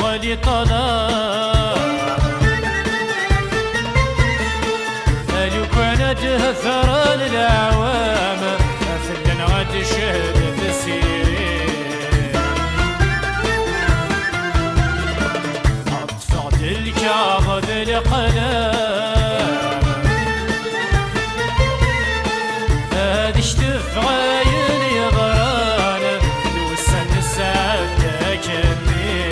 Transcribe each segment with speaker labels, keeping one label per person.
Speaker 1: غادي طلال لو كان تهثر العوام فلن غادي شهد في السيرين أطفأت الكعب بالقلم هادي شتف غاين يضران لوسن السعد كني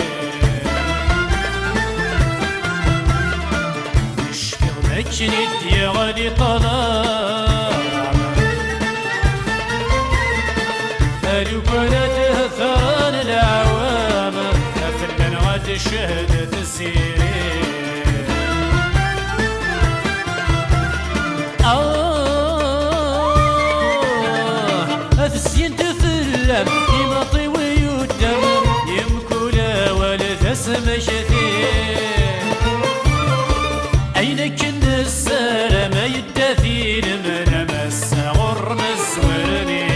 Speaker 1: نشفي مكني دي غادي طلال لو كانت تهثران العوام فلن غادي شهدت السيرين أثسين تفلم يمطي ويدم يمكولا ولا تسمى شثير أينك النسار ما يدثين من مس غرم الزورني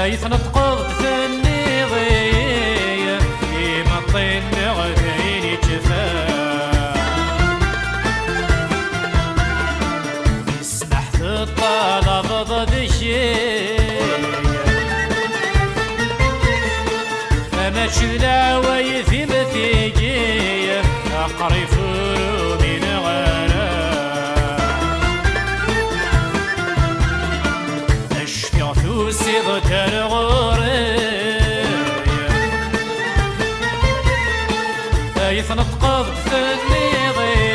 Speaker 1: يتنطقض ثني ضي يمطين غديني جفا يسمح في الطلب ضد شيء فما تشلع ويثم ثيقي أقري فرو من غلا أشفع ثوسي ضد يتنطقض ثني ضي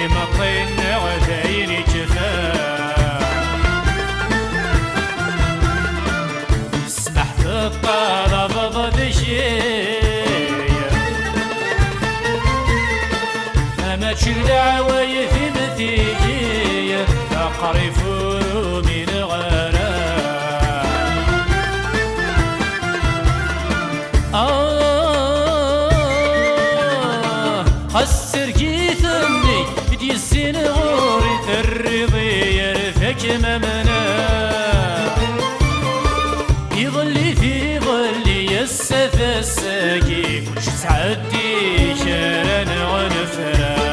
Speaker 1: يمطين غديني جفا يسمح في الطلب ضد شيء ما تشلع ويثم ثيقي أقري فرو من غلا خسر كيثمني بدي السن غوري الرضي يرفك ممنا يظلي في ظلي السفا الساقي كلش سعدي شارن ونفرا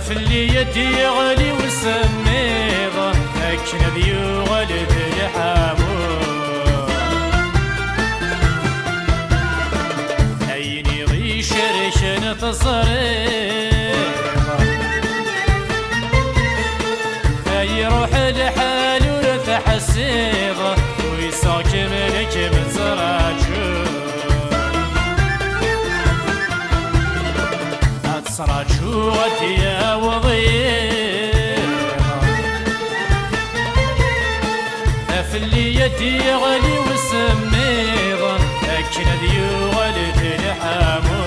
Speaker 1: في اللي يدي غالي وسميضة أكنا ذيو غالي بالحامو عيني غي شرشن تصريضة أي روح لحال ورتحسيضة ويساك ملك من زراجو أتصراجو غدي في اللي يدي غالي وسميضة أكنا ذيو غالي تلحامو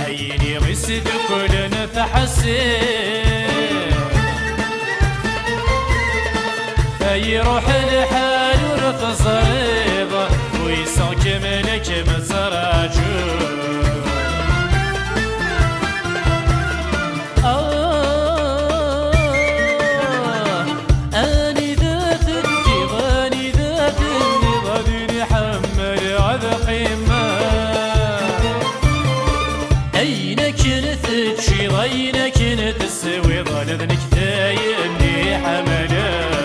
Speaker 1: عيني غسد كل نتحسين أي روح الحال ورتصريضة ويساك ملك مزراجو عينك نتشي عينك نتسوي ظلمنك دايمني حملا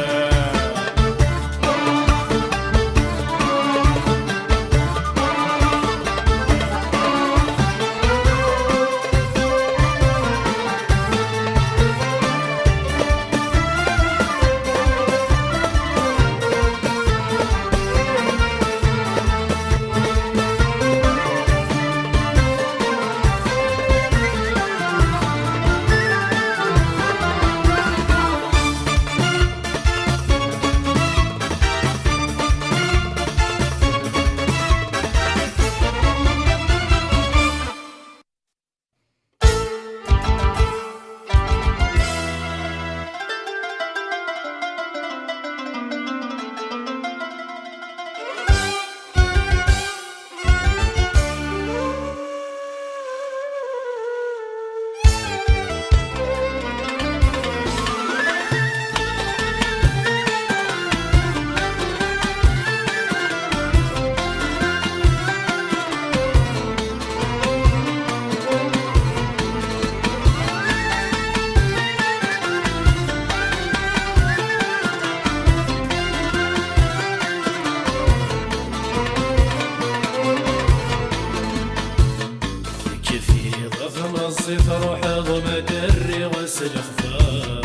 Speaker 1: تروح ضمدري غسل خفاف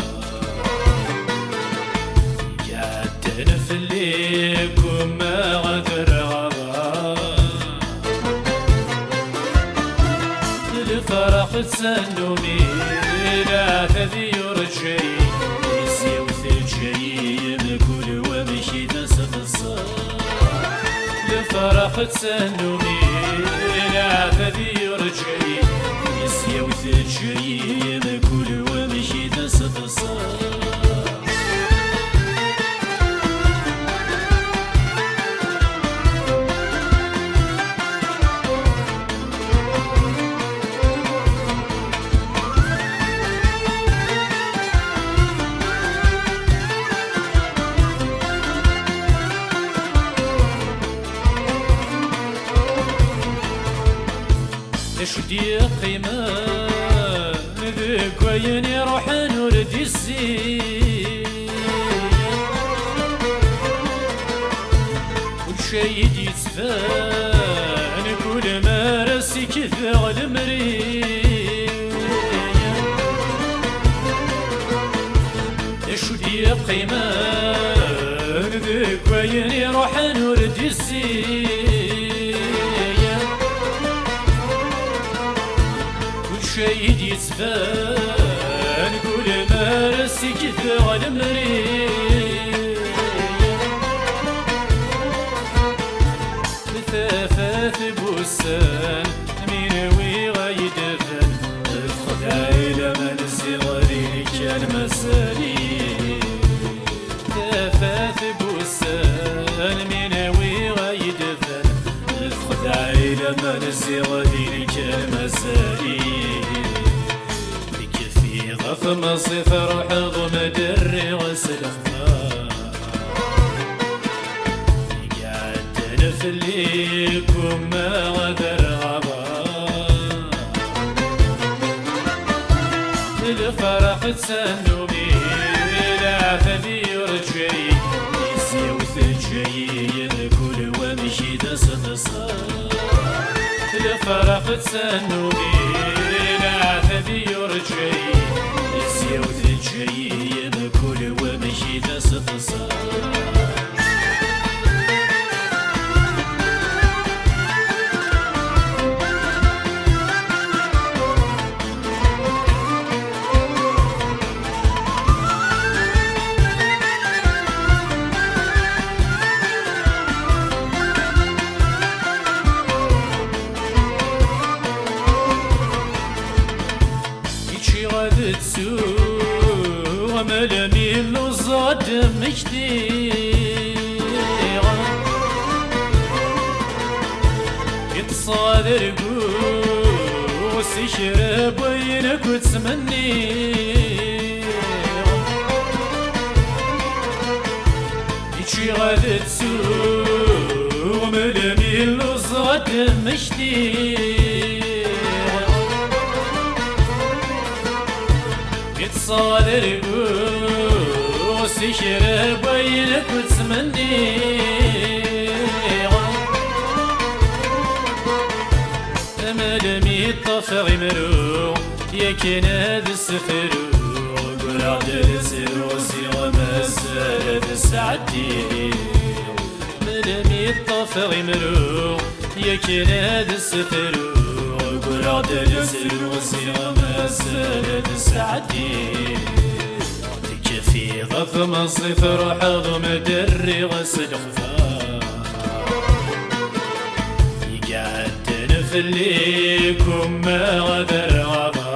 Speaker 1: قاعد نفليك وما غدر غضا الفرح تسنمي لا تذير شيء يسيو ثلجي نقول ومشي تسقصا الفرح تسنمي لا تذير شيء يسيو ثلجي نقول ومشي تسقصا شدي قيمة ذك وين روح نورد الزين كل شي يتفان كل ما راسي كذا المريء شدي قيمة ذك وين روح نورد الزين شيد يتفان كل ما راسي كذا المريء مثافات بوسان مينوي غيدفن الخداي لمن صغري كان مسالي مثافات بوسان مينوي غيدفن الخداي لمن صغري كان مسالي غفم صفر حض مدري غسل خفاف قاعد نفليك وما غدر غضا الفرح تسنمي لا تذير شي يسيو ثلجي كل ومشي تسقصا الفرح تسنمي لا تذير شي يسيو ثلجي كل ومشي تسقصا غادت سوء ملمي اللوزات مجديغة يتصادر قوس يشرب وينك وتسمني يجي غادت سوء ملمي اللوزات مجديغة صادر قوسي شرب وينك وتمني ملمي الطفغ مرو يكن هذا السفرو قرع درسرو سيغ مسالة السعدي ملمي الطفغ مرو يكن هذا السفرو قرع درسرو سيغ مسالة السعدي تكفي غضم الصفر حضم دري غسل خفاف يقعد نفليكم ما غدر غضا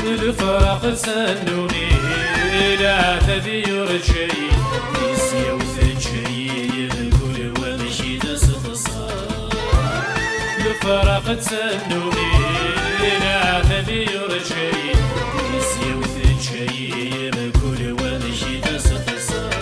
Speaker 1: الفرق سنوني لا تذير شيء يسيوث شيء يقول ومشي تصتصار الفرق سنوني لا تذير شيء يسيوث شيء يقول ومشي تصتصار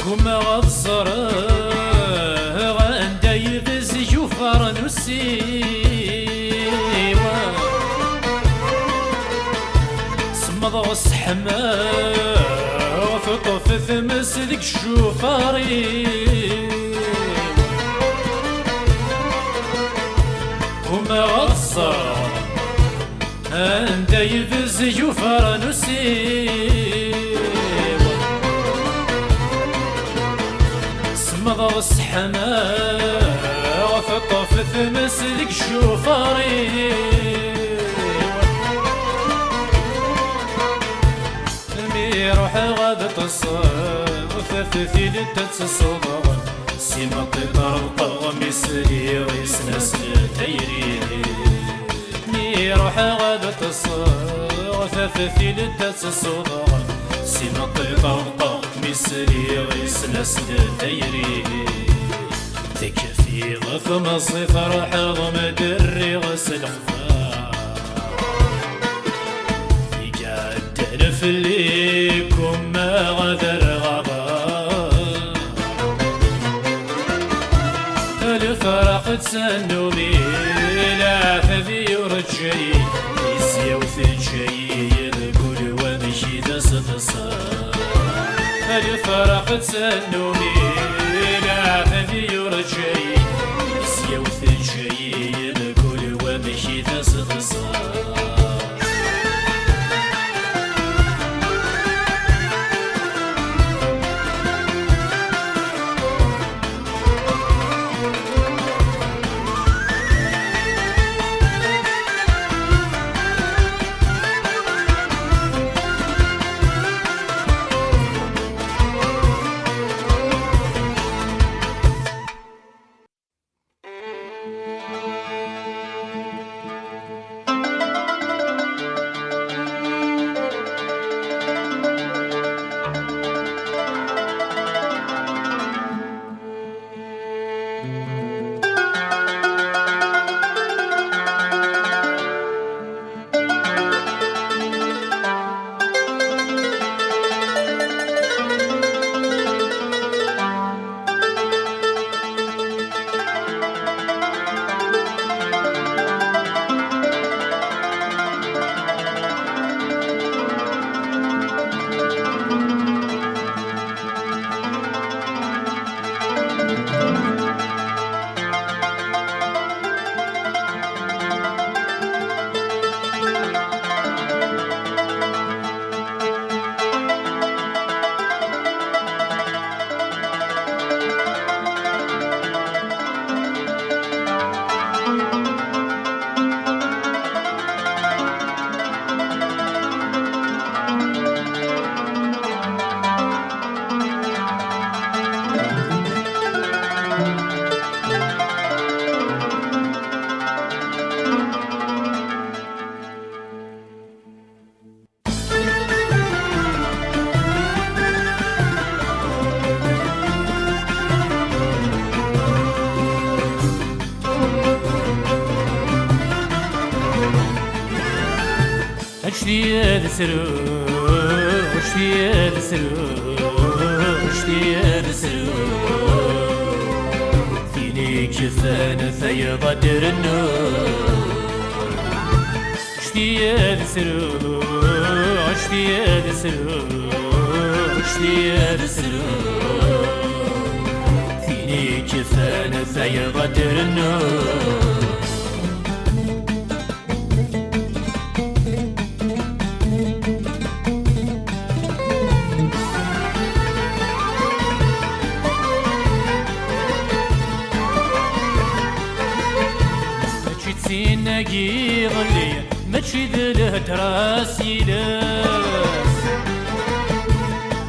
Speaker 1: كما غصر غندي بزجو فرنسي سمض غصحما وفطف ثمس ذيك الشوفاري كما غصر غندي بزجو فرنسي مضى السحما وفطف ثمس ذيك الشوفاري ميروح غاد تصاب وثثثي لتتصدر سيما طيطر القغم يسري ويسنس لتيري ميروح غاد تصاب وثثثي لتتصدر سيما طيطر القغم يسري ويسنس لتيري تكفي ضخم الصفر حضم دري غسل خفا يقعد نفليكم ما غدر غضا الفرق تسنوني لا تذير شيء يسيوث شيء يقول ومشي تصتصار الفرق تسنوني لا تذير شيء يسيوث شيء يقول ومشي تصتصار وشتي سرور وشتي سرور وشتي سرور فيني كفان فيض النور وشتي سرور وشتي سرور وشتي سرور فيني كفان فيض النور سيناقي ظلي ماشي ذله تراسي لاس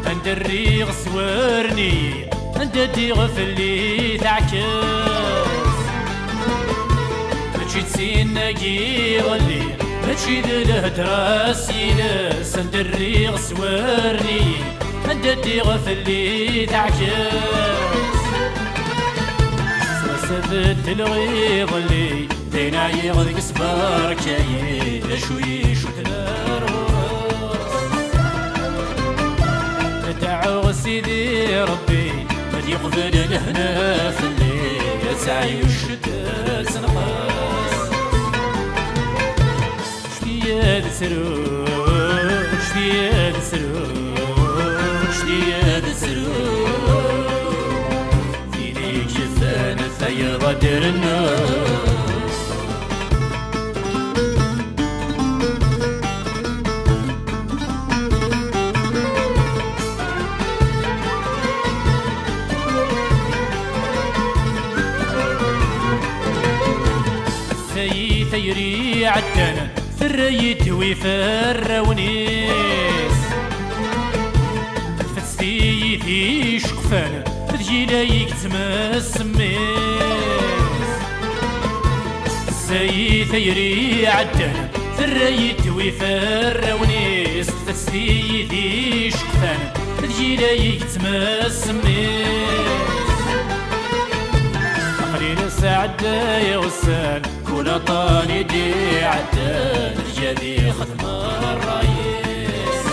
Speaker 1: عند الريغ سوارني عند الديغ في اللي تعكس ماشي سيناقي ظلي ماشي ذله تراسي لاس عند الريغ سوارني عند الديغ في اللي تعكس سبت الغيظ اللي دينا يغذق صبار كاين شوي شتلار دعو سيدي ربي ما يقبل الهنا في الليل يسعي الشتات سنقاس شتياد سرور شتياد سرور شتياد سرور فيني جفان فيض النور ثيري عدنا ثريت ويفر ونيس فتستي في شقفان تجيلايك تمس ميس ثيري عدنا ثريت ويفر ونيس فتستي في شقفان تجيلايك تمس ميس قليل سعدة يا وسان كل طاني دي عدان رجالي خدم الرايس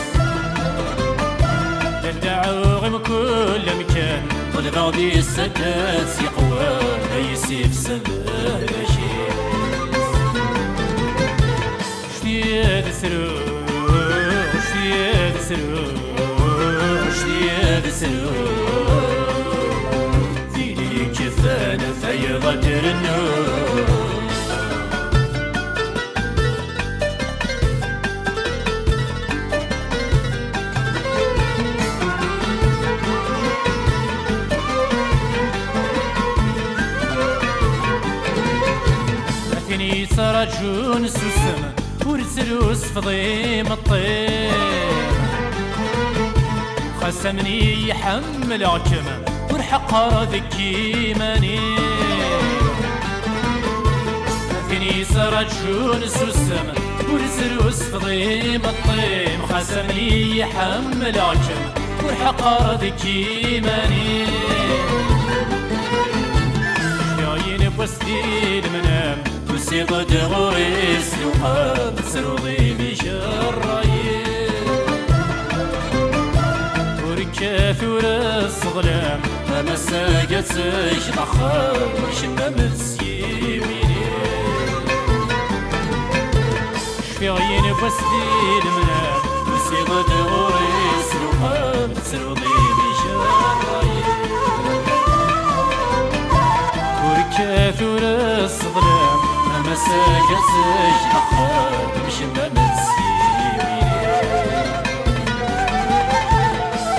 Speaker 1: دعو غم كل مكان طلب غدي السدات يقوى يسيف سبه بشير شتياد سرور شتياد سرور شتياد سرور فيني كفان فيض النور سرجون سوسم ورسلوس فضيم الطير خسمني يحمل عجم ورحقر ذكي ماني فيني سرجون سوسم ورسلوس فضيم الطير خسمني يحمل عجم ورحقر ذكي ماني جايين بوسدي المنام وسيط دغوريس وقاب سرودي بشرايين وركاث ورس ظلام أما ساقت ضخام وشنا مسيويني شفيعين بوسدي المنام وسيط دغوريس وقاب سرودي بشرايين وركاث ورس ظلام مساجد أخاف مشمة مسيويني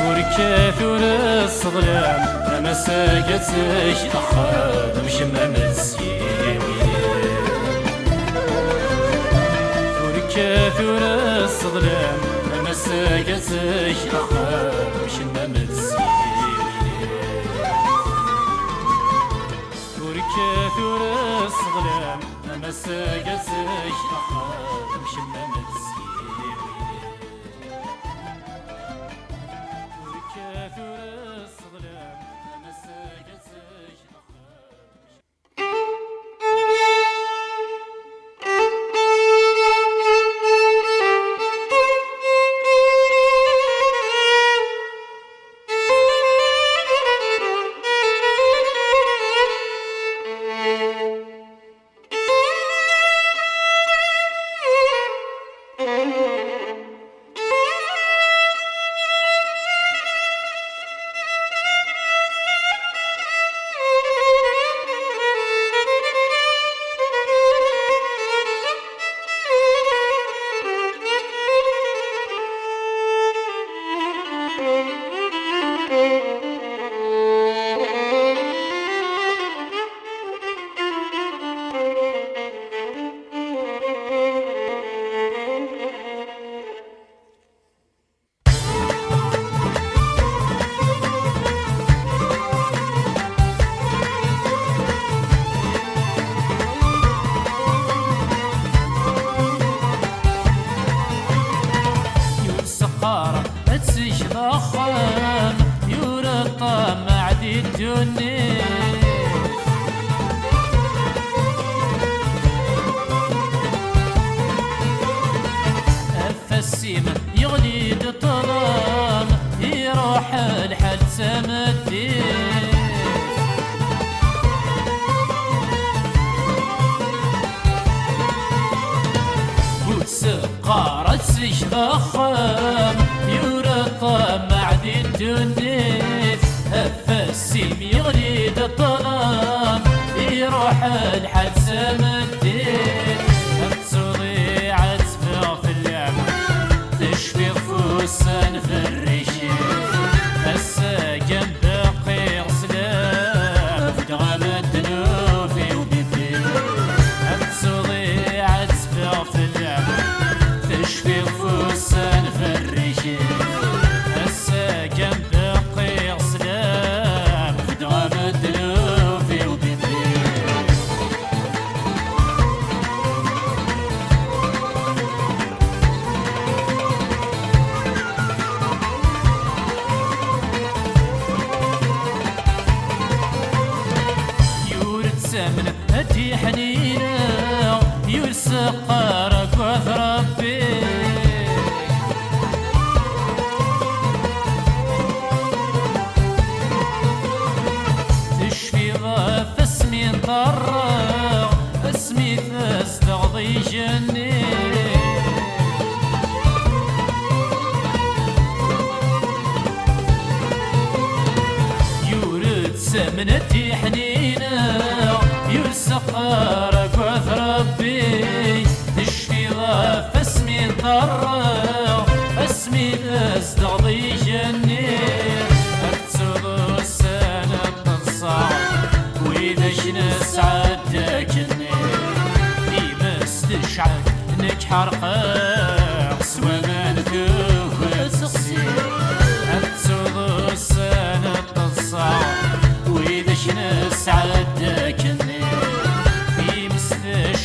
Speaker 1: وركاث ورس ظلام مساجد أخاف مشمة مسيويني وركاث ورس ظلام مساجد أخاف مشمة مسيويني وركاث ورس ظلام مساجد أخاف مشمة مسيويني وركاث ورس ظلام مساجد تسيش ضخم يورا الطمع دي الدنيا السيمة يغلي الظلام يروح الحال سمدي وسقارة سيش ضخم يورا الطمع دي الدنيا السيم يغلي الظلام يروح الحال سمدي وسان في الرشيد بس جنب قير سلام في دغامة دنوفي وبيبي التصضيع تسفع في اللعب تشفي فوسان في الرشيد بس جنب قير سلام في دغامة دنوفي وبيبي من هدي حنينة يرسقارك وثربي تشفي ضاف اسمي نطرق اسمي فاس تغضي جني يورد سمنتي حنينة يرسقارك وثربي تشفي ضاف اسمي نطرق اسمي ناس تغضي جني اكتسض السنة تنصع واذا شنس عداكني في مستشعر انك حرقاق سوى ما نكوه تقصير اكتسض السنة تنصع واذا شنس عداكني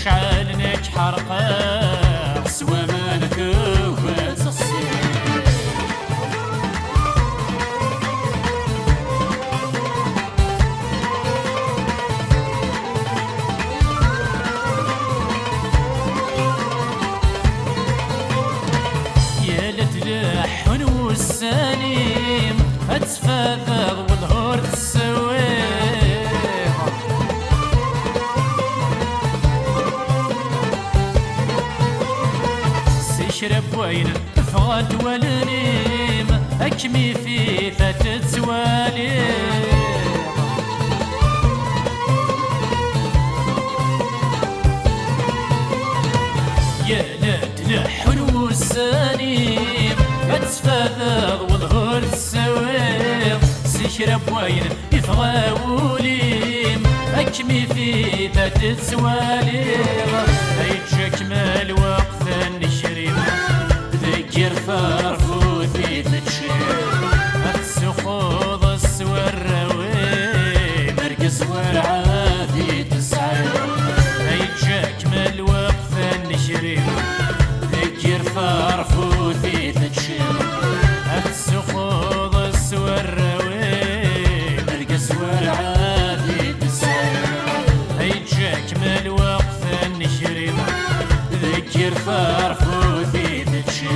Speaker 1: شعلنك حرقاق سوى ما نكوه تصير يا لتلحن والسليم اتفاذغ والهور تسوي شرب وين فغد والنيم اكمي في فتت سوالي يا لتلحن والسليم اتفاذغ والهور تسويق سيشرب وين يفغى وليم اكمي في فتت سوالي يتجك مال وقت النشريم ذكر فرفوثي تتشير السخوض السور روي مركز والعادي تسعير يتجك مال وقت النشريم ذكر فرفوثي تتشير السخوض السور روي مركز والعادي تسعير يتجك مال وقت النشريم ذكر فرفوثي تتشير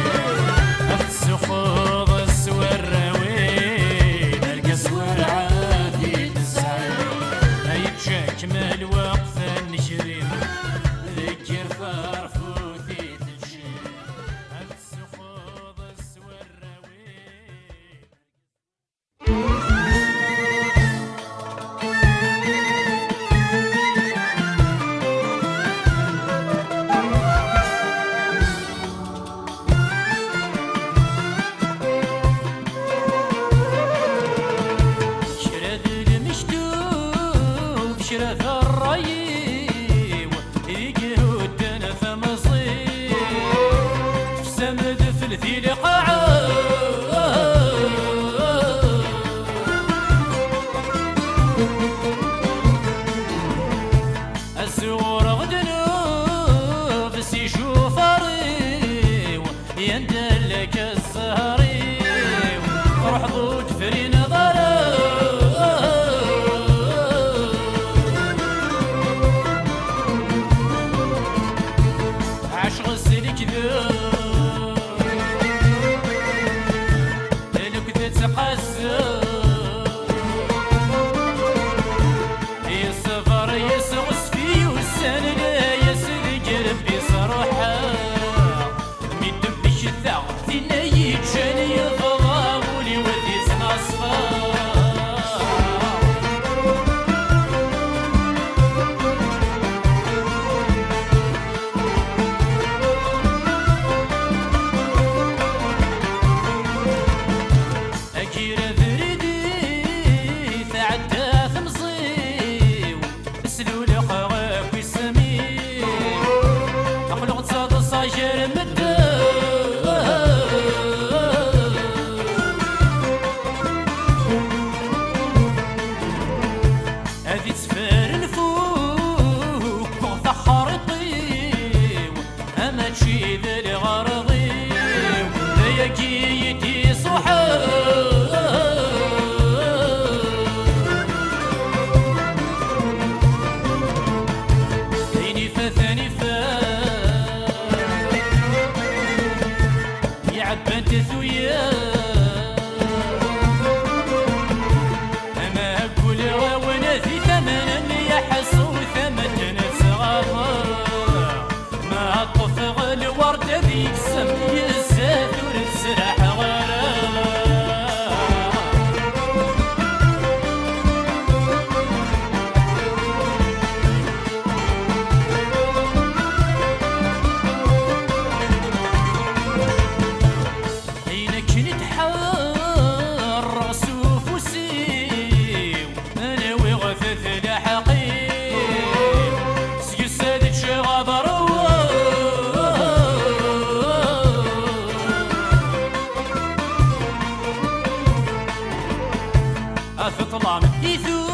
Speaker 1: أثطلام إثو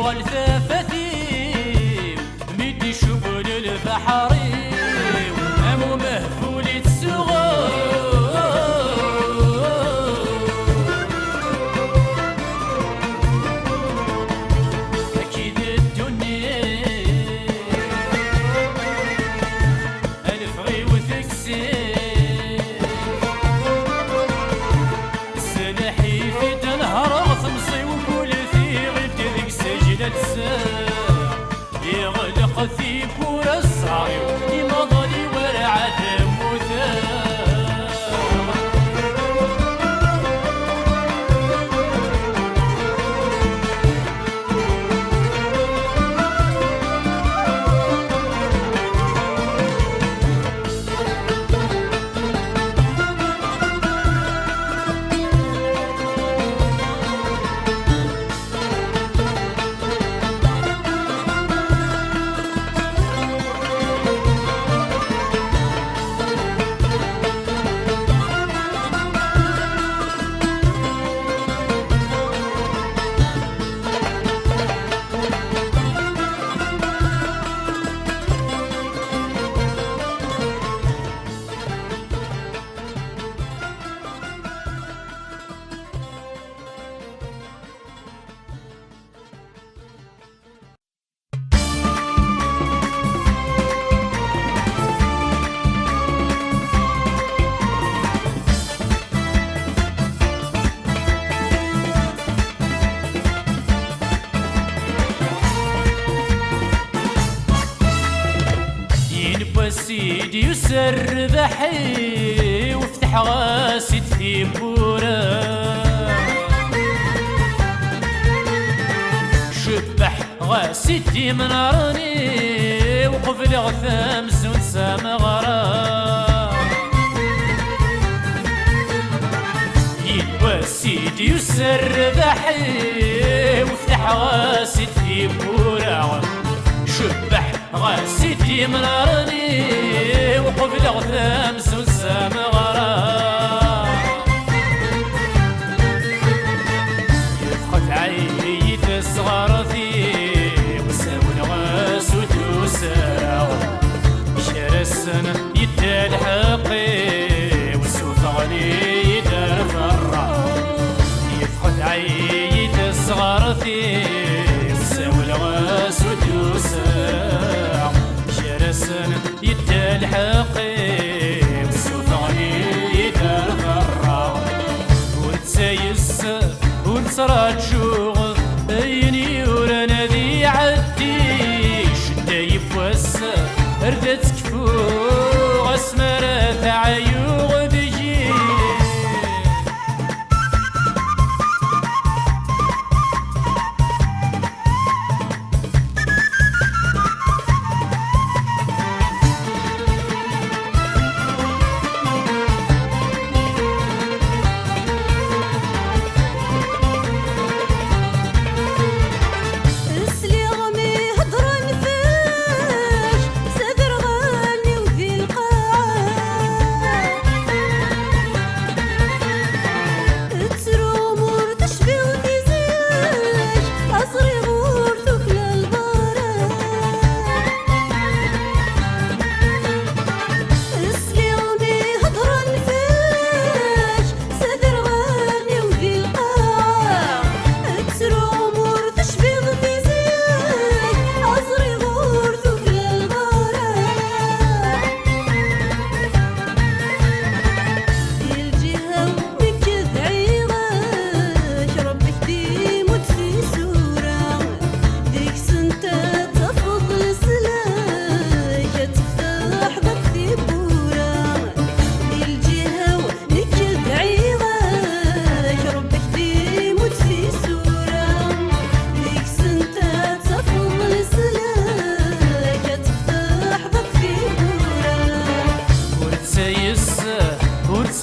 Speaker 1: والثافتي مدي شبل البحري أمو مهفولة الصغار أكيد الدنيا ألف غي وتكسير سلاحي في تنهر غصمصي وكل في غيبت ذيك سجلة الساعة يغلق في بورا الصعيب يمضلي ورعة موثاق سيدي يسر بحي وافتح غاسد في بورا شبح غاسدي من راني وقفل غثام زون سامغرا يدوى سيدي يسر بحي وافتح غاسد في بورا شبح غاسدي من راني وقبل غثام زون سامغرا يفقد عيد الصغار فيه وساون غاس وتوسع شار السنة يدال حقي والسوف غني يدار فرع يفقد عيد الصغار فيه وساون غاس وتوسع شرسن يدال حقي والسوف غني يدار غرا ونتسايس ونتراجو ايني ورانا ذي عدي شدايب وسا ردت كفو غسمرة تعيوغ بيجي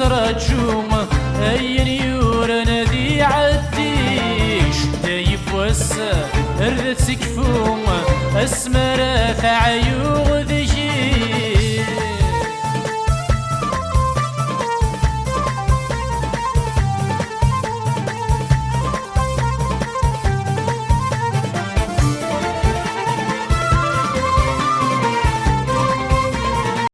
Speaker 1: رجوم أين يورنا ذي عديش دايب وسا ردت سكفوم أسمر فعيوغ